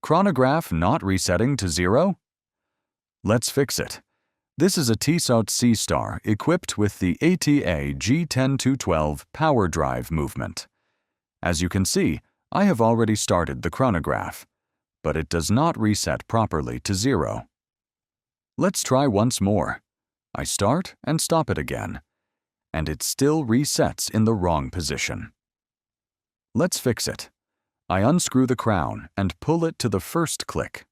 chronograph not resetting to 0? Let's fix it. This is a Tissot Seastar equipped with the ETA G10.212 PowerDrive movement. As you can see, I have already started the chronograph, but it does not reset properly to 0. Let's try once more. I start and stop it again, and it still resets in the wrong position. Let's fix it. I unscrew the crown and pull it to the first click.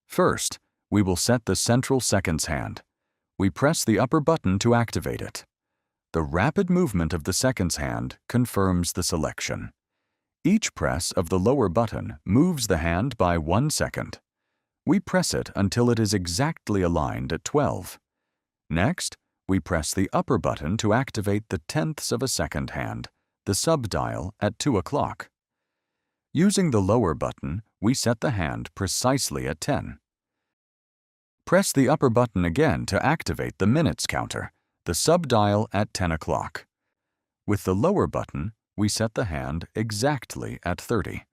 First, we will set the central seconds hand. We press the upper button to activate it. The rapid movement of the seconds hand confirms the selection. Each press of the lower button moves the hand by 1 second. We press it until it is exactly aligned at 12. Next, we press the upper button to activate the tenths of a second hand, the subdial, at 2 o'clock. Using the lower button, we set the hand precisely at 10. Press the upper button again to activate the minutes counter, the subdial at 10 o'clock. With the lower button, we set the hand exactly at 30.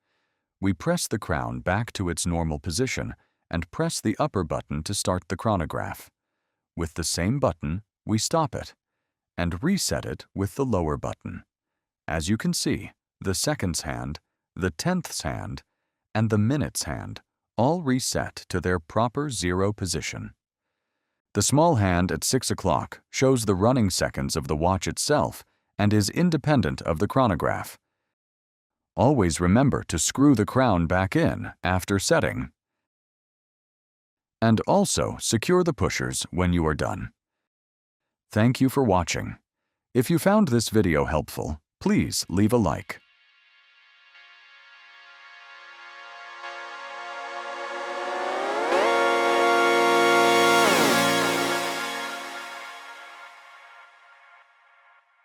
We press the crown back to its normal position and press the upper button to start the chronograph. With the same button, we stop it and reset it with the lower button. As you can see, the seconds hand, the tenths hand, and the minutes hand all reset to their proper 0 position. The small hand at 6 o'clock shows the running seconds of the watch itself and is independent of the chronograph. Always remember to screw the crown back in after setting. And also secure the pushers when you are done. Thank you for watching. If you found this video helpful, please leave a like.